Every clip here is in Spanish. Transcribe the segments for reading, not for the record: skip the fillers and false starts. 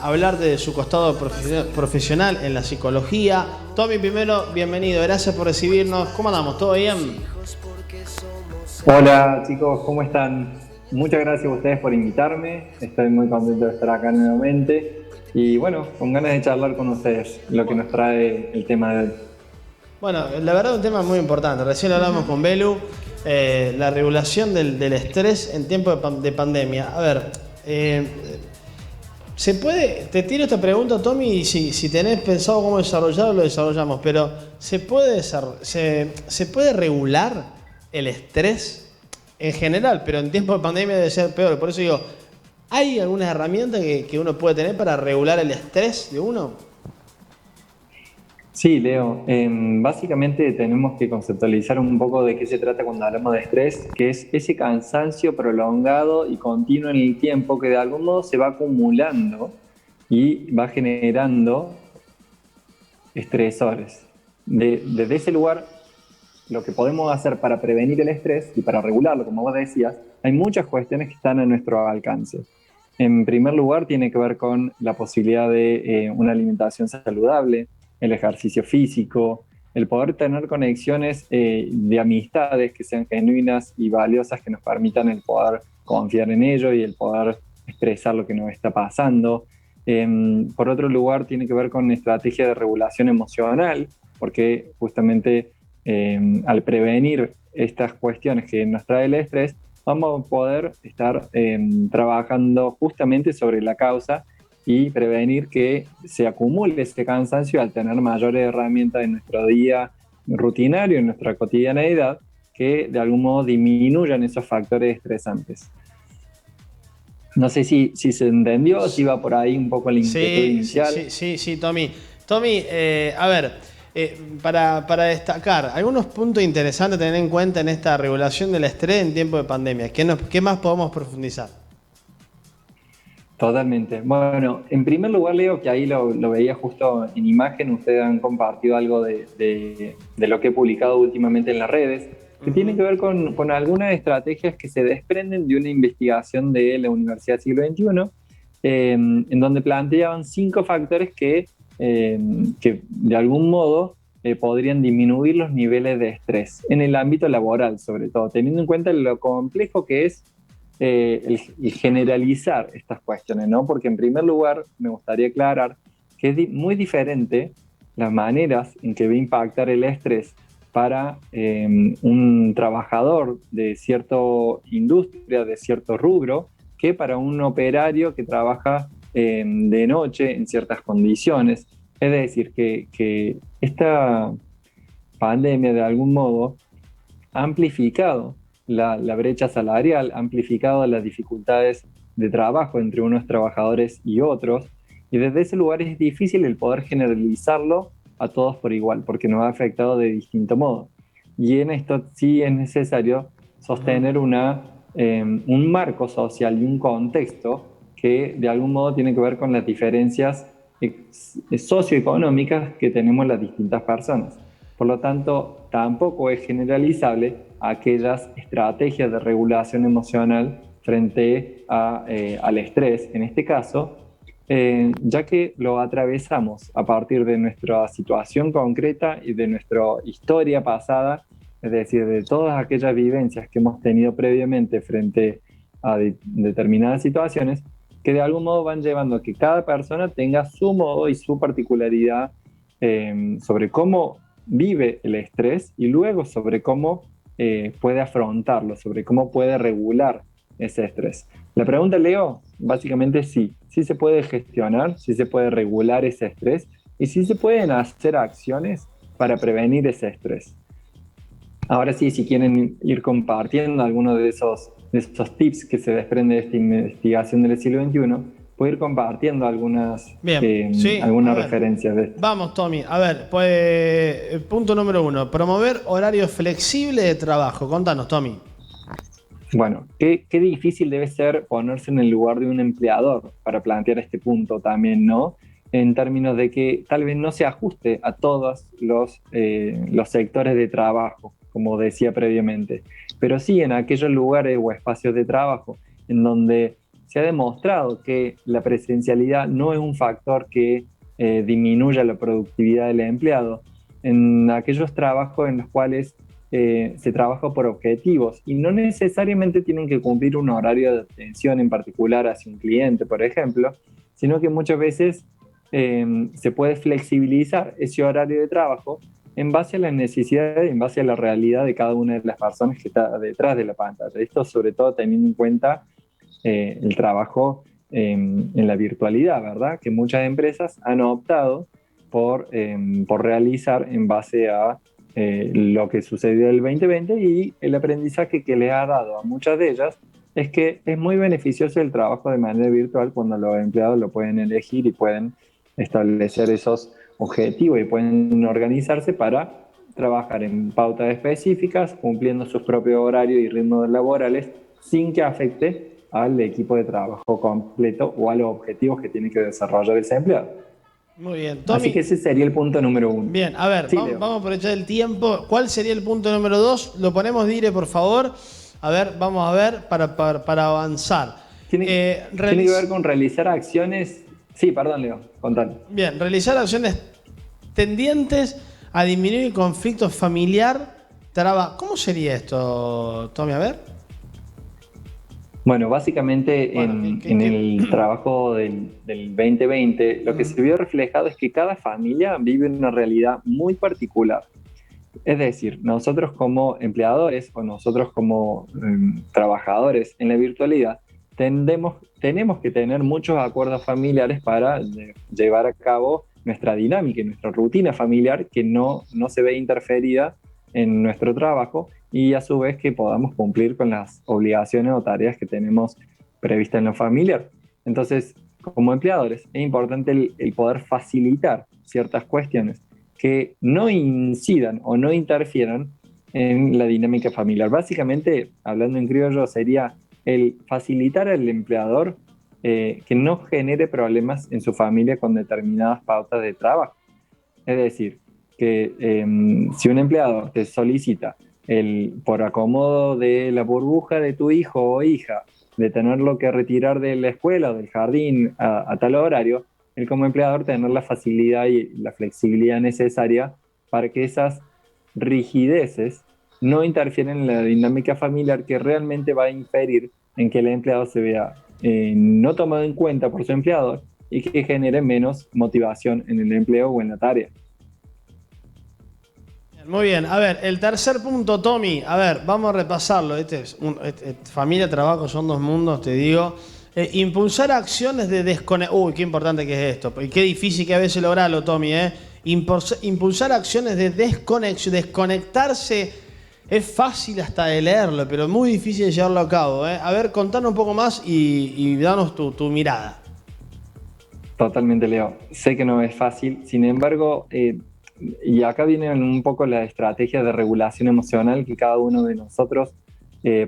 hablar de su costado profesional en la psicología. Tommy, primero, bienvenido, gracias por recibirnos. ¿Cómo andamos? ¿Todo bien? Hola chicos, ¿cómo están? Muchas gracias a ustedes por invitarme. Estoy muy contento de estar acá nuevamente. Y bueno, con ganas de charlar con ustedes lo que nos trae el tema de hoy. Bueno, la verdad es un tema muy importante. Recién hablamos con Belu, la regulación del estrés en tiempos de pandemia. A ver, eh, ¿se puede? Te tiro esta pregunta, Tommy, y si tenés pensado cómo desarrollarlo, lo desarrollamos. Pero ¿se puede regular el estrés en general? Pero en tiempos de pandemia debe ser peor. Por eso digo, ¿hay alguna herramienta que uno puede tener para regular el estrés de uno? Sí, Leo, básicamente tenemos que conceptualizar un poco de qué se trata cuando hablamos de estrés, que es ese cansancio prolongado y continuo en el tiempo que de algún modo se va acumulando y va generando estresores. Desde ese lugar, lo que podemos hacer para prevenir el estrés y para regularlo, como vos decías, hay muchas cuestiones que están a nuestro alcance. En primer lugar, tiene que ver con la posibilidad de una alimentación saludable, el ejercicio físico, el poder tener conexiones de amistades que sean genuinas y valiosas, que nos permitan el poder confiar en ello y el poder expresar lo que nos está pasando. Por otro lugar, tiene que ver con estrategia de regulación emocional, porque justamente al prevenir estas cuestiones que nos trae el estrés, vamos a poder estar trabajando justamente sobre la causa y prevenir que se acumule ese cansancio al tener mayores herramientas en nuestro día rutinario, en nuestra cotidianeidad, que de algún modo disminuyan esos factores estresantes. No sé si se entendió, si va por ahí un poco la inquietud Sí, sí, inicial. sí, sí, sí, Tommy. Tommy, a ver, para destacar, algunos puntos interesantes a tener en cuenta en esta regulación del estrés en tiempo de pandemia. ¿Qué más podemos profundizar? Totalmente. Bueno, en primer lugar, Leo, que ahí lo veía justo en imagen, ustedes han compartido algo de lo que he publicado últimamente en las redes, que tiene que ver con algunas estrategias que se desprenden de una investigación de la Universidad Siglo XXI, en donde planteaban 5 factores que de algún modo podrían disminuir los niveles de estrés en el ámbito laboral, sobre todo, teniendo en cuenta lo complejo que es el generalizar estas cuestiones, ¿no? Porque en primer lugar me gustaría aclarar que es muy diferente las maneras en que va a impactar el estrés para un trabajador de cierta industria, de cierto rubro, que para un operario que trabaja de noche en ciertas condiciones. Es decir, que esta pandemia de algún modo ha amplificado la brecha salarial, ha amplificado las dificultades de trabajo entre unos trabajadores y otros, y desde ese lugar es difícil el poder generalizarlo a todos por igual, porque nos ha afectado de distinto modo. Y en esto sí es necesario sostener un marco social y un contexto que de algún modo tiene que ver con las diferencias socioeconómicas que tenemos las distintas personas. Por lo tanto, tampoco es generalizable aquellas estrategias de regulación emocional frente al estrés, en este caso, ya que lo atravesamos a partir de nuestra situación concreta y de nuestra historia pasada, es decir, de todas aquellas vivencias que hemos tenido previamente frente a determinadas situaciones, que de algún modo van llevando a que cada persona tenga su modo y su particularidad sobre cómo vive el estrés y luego sobre cómo puede afrontarlo, sobre cómo puede regular ese estrés. La pregunta, Leo, básicamente sí se puede gestionar, sí se puede regular ese estrés y sí se pueden hacer acciones para prevenir ese estrés. Ahora sí, si quieren ir compartiendo algunos de esos tips que se desprende de esta investigación del siglo XXI, puedo ir compartiendo Bien, sí, a algunas ver. referencias de esto. Vamos, Tommy. A ver, pues punto número 1. Promover horarios flexibles de trabajo. Contanos, Tommy. Bueno, qué difícil debe ser ponerse en el lugar de un empleador para plantear este punto también, ¿no? En términos de que tal vez no se ajuste a todos los sectores de trabajo, como decía previamente, pero sí en aquellos lugares o espacios de trabajo en donde se ha demostrado que la presencialidad no es un factor que disminuya la productividad del empleado en aquellos trabajos en los cuales se trabaja por objetivos y no necesariamente tienen que cumplir un horario de atención en particular hacia un cliente, por ejemplo, sino que muchas veces se puede flexibilizar ese horario de trabajo en base a las necesidades, en base a la realidad de cada una de las personas que está detrás de la pantalla. Esto sobre todo teniendo en cuenta el trabajo en la virtualidad, ¿verdad? Que muchas empresas han optado por realizar en base a lo que sucedió en el 2020 y el aprendizaje que le ha dado a muchas de ellas es que es muy beneficioso el trabajo de manera virtual cuando los empleados lo pueden elegir y pueden establecer esos objetivos y pueden organizarse para trabajar en pautas específicas, cumpliendo sus propios horarios y ritmos laborales sin que afecte al equipo de trabajo completo o a los objetivos que tiene que desarrollar ese empleado. Muy bien, Tommy. Así que ese sería el punto número 1. Bien, a ver, sí, vamos a aprovechar el tiempo. ¿Cuál sería el punto número 2? Lo ponemos, Dire, por favor. A ver, vamos a ver para avanzar. Tiene que ver con realizar acciones. Sí, perdón, Leo, contale. Bien, realizar acciones tendientes a disminuir el conflicto familiar. ¿Cómo sería esto, Tommy? A ver. Bueno, básicamente en el trabajo del 2020, lo que se vio reflejado es que cada familia vive una realidad muy particular. Es decir, nosotros como empleadores o nosotros como trabajadores en la virtualidad tenemos que tener muchos acuerdos familiares para llevar a cabo nuestra dinámica y nuestra rutina familiar que no se ve interferida en nuestro trabajo y a su vez que podamos cumplir con las obligaciones o tareas que tenemos previstas en lo familiar. Entonces, como empleadores, es importante el poder facilitar ciertas cuestiones que no incidan o no interfieran en la dinámica familiar. Básicamente, hablando en criollo, sería el facilitar al empleador que no genere problemas en su familia con determinadas pautas de trabajo. Es decir, que si un empleador te solicita por acomodo de la burbuja de tu hijo o hija, de tenerlo que retirar de la escuela o del jardín a tal horario, él como empleador tener la facilidad y la flexibilidad necesaria para que esas rigideces no interfieren en la dinámica familiar que realmente va a inferir en que el empleado se vea no tomado en cuenta por su empleador y que genere menos motivación en el empleo o en la tarea. Muy bien, a ver, el tercer punto, Tommy, a ver, vamos a repasarlo. Familia, trabajo son dos mundos, te digo. Impulsar acciones de desconexión. Uy, qué importante que es esto. Y qué difícil que a veces lograrlo, Tommy, Impulsar acciones de desconexión. Desconectarse es fácil hasta de leerlo, pero muy difícil de llevarlo a cabo. A ver, contanos un poco más y danos tu mirada. Totalmente, Leo. Sé que no es fácil, sin embargo, y acá vienen un poco las estrategias de regulación emocional que cada uno de nosotros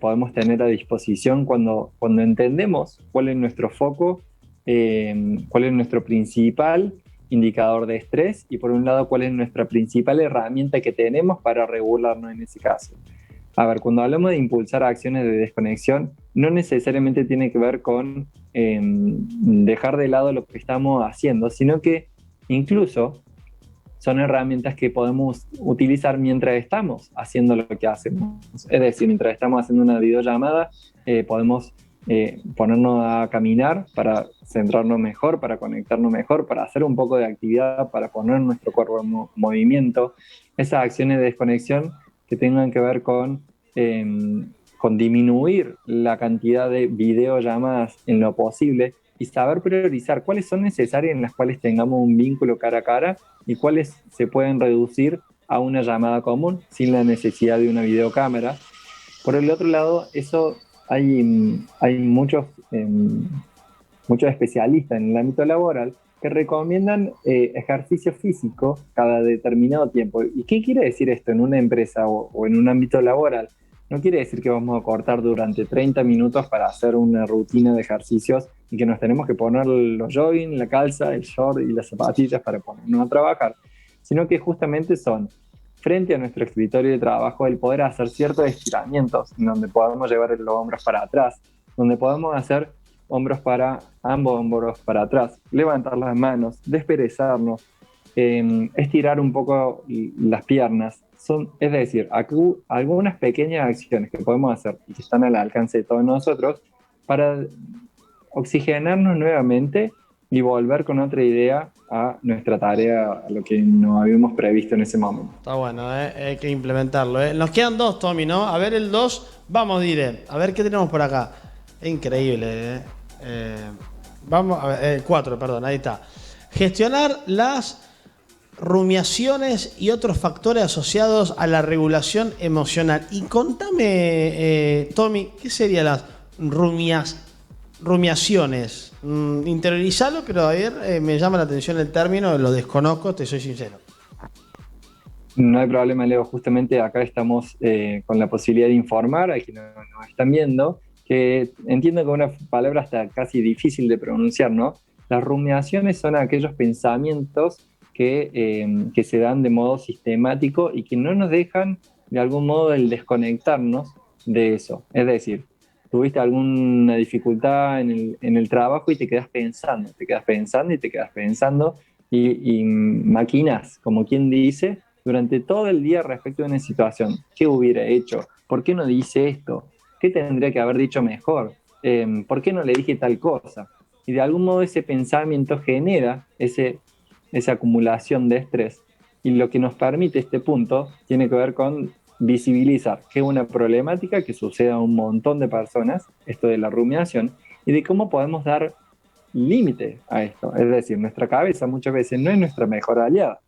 podemos tener a disposición cuando entendemos cuál es nuestro foco, cuál es nuestro principal indicador de estrés y por un lado cuál es nuestra principal herramienta que tenemos para regularnos en ese caso. A ver, cuando hablamos de impulsar acciones de desconexión, no necesariamente tiene que ver con dejar de lado lo que estamos haciendo, sino que incluso son herramientas que podemos utilizar mientras estamos haciendo lo que hacemos. Es decir, mientras estamos haciendo una videollamada, podemos ponernos a caminar para centrarnos mejor, para conectarnos mejor, para hacer un poco de actividad, para poner nuestro cuerpo en movimiento. Esas acciones de desconexión que tengan que ver con disminuir la cantidad de videollamadas en lo posible y saber priorizar cuáles son necesarias en las cuales tengamos un vínculo cara a cara y cuáles se pueden reducir a una llamada común sin la necesidad de una videocámara. Por el otro lado, eso hay muchos especialistas en el ámbito laboral que recomiendan ejercicio físico cada determinado tiempo. ¿Y qué quiere decir esto en una empresa o en un ámbito laboral? No quiere decir que vamos a cortar durante 30 minutos para hacer una rutina de ejercicios y que nos tenemos que poner los jogging, la calza, el short y las zapatillas para ponernos a trabajar, sino que justamente son, frente a nuestro escritorio de trabajo, el poder hacer ciertos estiramientos en donde podamos llevar los hombros para atrás, donde podamos hacer ambos hombros para atrás, levantar las manos, desperezarnos, estirar un poco las piernas. Es decir, algunas pequeñas acciones que podemos hacer y que están al alcance de todos nosotros para oxigenarnos nuevamente y volver con otra idea a nuestra tarea, a lo que no habíamos previsto en ese momento. Está bueno, hay que implementarlo. Nos quedan 2, Tommy, ¿no? A ver el 2, vamos, Dire. A ver qué tenemos por acá. Es increíble, vamos a ver, el 4, perdón, ahí está. Gestionar las rumiaciones y otros factores asociados a la regulación emocional. Y contame, Tommy, ¿qué serían las rumiaciones? Interiorizarlo, pero ayer me llama la atención el término, lo desconozco, te soy sincero. No hay problema, Leo. Justamente acá estamos con la posibilidad de informar a quienes nos están viendo, que entiendo que una palabra hasta casi difícil de pronunciar, ¿no? Las rumiaciones son aquellos pensamientos que se dan de modo sistemático y que no nos dejan de algún modo el desconectarnos de eso. Es decir, tuviste alguna dificultad en el trabajo y te quedas pensando y maquinas, como quien dice, durante todo el día respecto de una situación. ¿Qué hubiera hecho? ¿Por qué no dice esto? ¿Qué tendría que haber dicho mejor? ¿Por qué no le dije tal cosa? Y de algún modo ese pensamiento genera esa acumulación de estrés. Y lo que nos permite este punto tiene que ver con visibilizar que es una problemática que sucede a un montón de personas, esto de la rumiación, y de cómo podemos dar límite a esto. Es decir, nuestra cabeza muchas veces no es nuestra mejor aliada.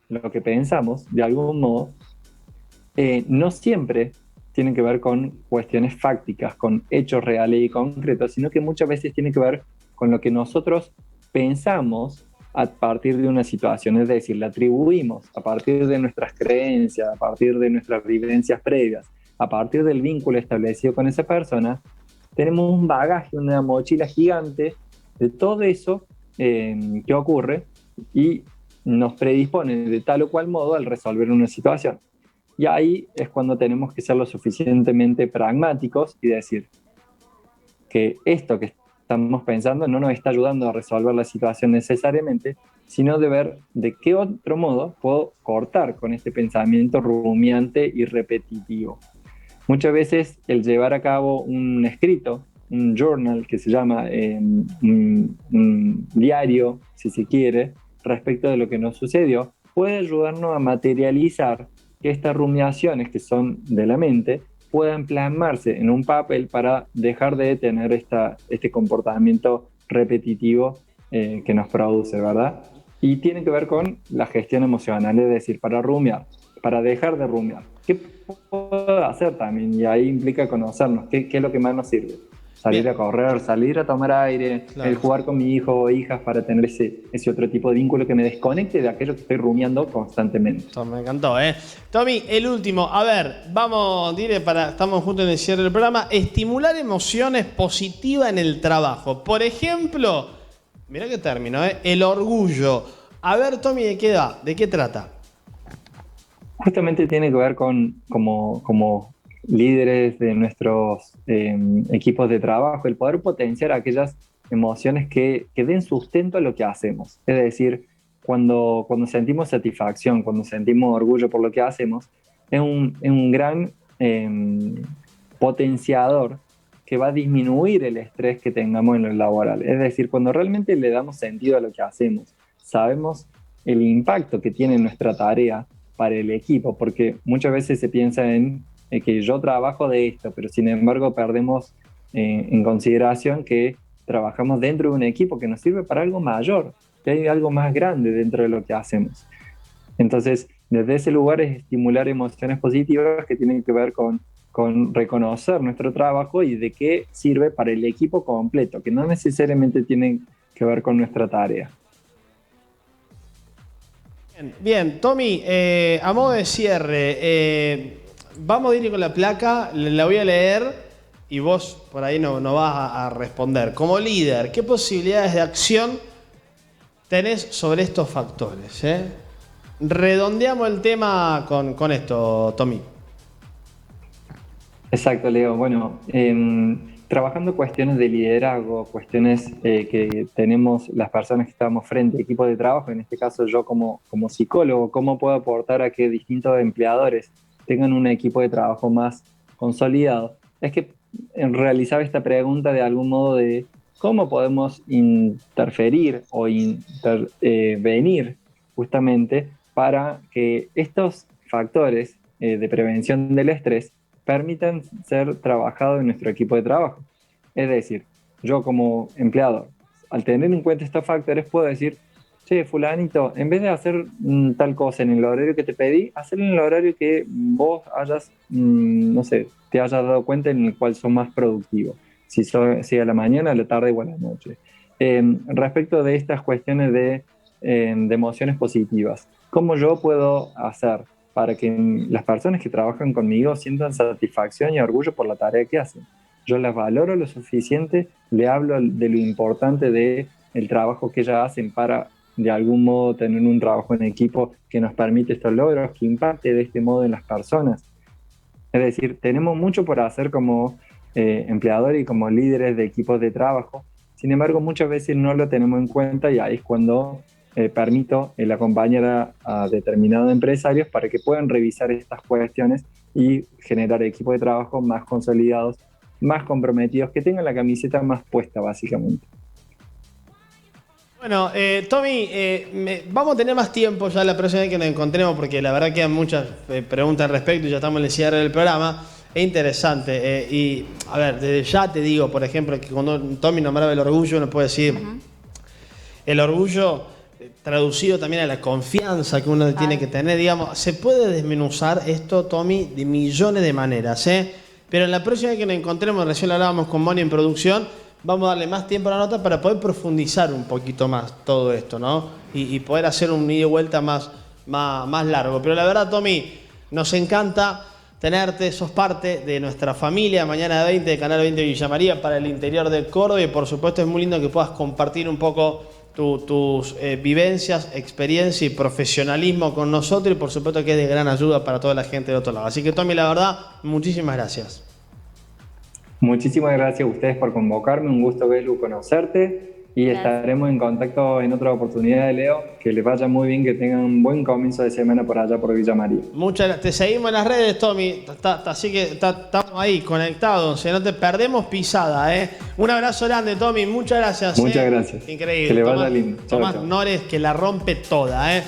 Lo que pensamos, de algún modo, no siempre tiene que ver con cuestiones fácticas, con hechos reales y concretos, sino que muchas veces tiene que ver con lo que nosotros pensamos a partir de una situación, es decir, la atribuimos a partir de nuestras creencias, a partir de nuestras vivencias previas, a partir del vínculo establecido con esa persona. Tenemos un bagaje, una mochila gigante de todo eso que ocurre y nos predispone de tal o cual modo al resolver una situación. Y ahí es cuando tenemos que ser lo suficientemente pragmáticos y decir que esto que estamos pensando no nos está ayudando a resolver la situación necesariamente, sino de ver de qué otro modo puedo cortar con este pensamiento rumiante y repetitivo. Muchas veces el llevar a cabo un escrito, un journal que se llama un diario, si se quiere, respecto de lo que nos sucedió, puede ayudarnos a materializar que estas rumiaciones que son de la mente puedan plasmarse en un papel para dejar de tener este comportamiento repetitivo que nos produce, ¿verdad? Y tiene que ver con la gestión emocional, es decir, para rumiar, para dejar de rumiar. ¿Qué puedo hacer también? Y ahí implica conocernos, ¿qué es lo que más nos sirve? Salir Bien. A correr, salir a tomar aire, claro. El jugar con mi hijo o hijas para tener ese otro tipo de vínculo que me desconecte de aquello que estoy rumiando constantemente. Eso me encantó, ¿eh? Tommy, el último. A ver, vamos, estamos juntos en el cierre del programa. Estimular emociones positivas en el trabajo. Por ejemplo, mirá qué término, ¿eh? El orgullo. A ver, Tommy, ¿de qué va? ¿De qué trata? Justamente tiene que ver con como líderes de nuestros equipos de trabajo, el poder potenciar aquellas emociones que den sustento a lo que hacemos. Es decir, cuando sentimos satisfacción, cuando sentimos orgullo por lo que hacemos, es un gran potenciador que va a disminuir el estrés que tengamos en lo laboral. Es decir, cuando realmente le damos sentido a lo que hacemos, sabemos el impacto que tiene nuestra tarea para el equipo, porque muchas veces se piensa en que yo trabajo de esto, pero sin embargo perdemos en consideración que trabajamos dentro de un equipo que nos sirve para algo mayor, que hay algo más grande dentro de lo que hacemos. Entonces, desde ese lugar es estimular emociones positivas que tienen que ver con reconocer nuestro trabajo y de qué sirve para el equipo completo, que no necesariamente tienen que ver con nuestra tarea. Bien, Tommy, a modo de cierre, vamos a ir con la placa, la voy a leer y vos por ahí no vas a responder. Como líder, ¿qué posibilidades de acción tenés sobre estos factores? Redondeamos el tema con esto, Tommy. Exacto, Leo. Bueno, trabajando cuestiones de liderazgo, cuestiones que tenemos las personas que estamos frente a equipos de trabajo, en este caso yo como psicólogo, ¿cómo puedo aportar a que distintos empleadores tengan un equipo de trabajo más consolidado? Es que realizaba esta pregunta de algún modo de cómo podemos interferir o intervenir justamente para que estos factores de prevención del estrés permitan ser trabajados en nuestro equipo de trabajo. Es decir, yo como empleador, al tener en cuenta estos factores, puedo decir, che, fulanito, en vez de hacer tal cosa en el horario que te pedí, hacerlo en el horario que vos hayas, no sé, te hayas dado cuenta en el cual sos más productivo. Si a la mañana, a la tarde o a la noche. Respecto de estas cuestiones de emociones positivas, ¿cómo yo puedo hacer para que las personas que trabajan conmigo sientan satisfacción y orgullo por la tarea que hacen? Yo las valoro lo suficiente, le hablo de lo importante del trabajo que ellas hacen para, de algún modo, tener un trabajo en equipo que nos permite estos logros, que impacte de este modo en las personas. Es decir, tenemos mucho por hacer como empleadores y como líderes de equipos de trabajo. Sin embargo, muchas veces no lo tenemos en cuenta y ahí es cuando permito el acompañar a determinados empresarios para que puedan revisar estas cuestiones y generar equipos de trabajo más consolidados, más comprometidos, que tengan la camiseta más puesta, básicamente. Bueno, Tommy, vamos a tener más tiempo ya la próxima vez que nos encontremos, porque la verdad quedan muchas preguntas al respecto y ya estamos en el cierre del programa. Es interesante. Y, a ver, desde ya te digo, por ejemplo, que cuando Tommy nombraba el orgullo, uno puede decir, el orgullo traducido también a la confianza que uno tiene que tener, digamos, se puede desmenuzar esto, Tommy, de millones de maneras, pero en la próxima vez que nos encontremos, recién lo hablábamos con Moni en producción, vamos a darle más tiempo a la nota para poder profundizar un poquito más todo esto, ¿no? Y poder hacer un ida y vuelta más largo. Pero la verdad, Tommy, nos encanta tenerte, sos parte de nuestra familia, Mañana de 20 de Canal 20 de Villa María para el interior de Córdoba, y por supuesto es muy lindo que puedas compartir un poco tus vivencias, experiencia y profesionalismo con nosotros, y por supuesto que es de gran ayuda para toda la gente de otro lado. Así que, Tommy, la verdad, muchísimas gracias. Muchísimas gracias a ustedes por convocarme, un gusto, Belu, conocerte, y estaremos en contacto en otra oportunidad, Leo. Que les vaya muy bien, que tengan un buen comienzo de semana por allá por Villa María. Muchas gracias. Te seguimos en las redes, Tommy, así que estamos ahí conectados, no te perdemos pisada. Un abrazo grande, Tommy, muchas gracias. Muchas gracias. Increíble. Que le vaya lindo. Tomás Nores, que la rompe toda.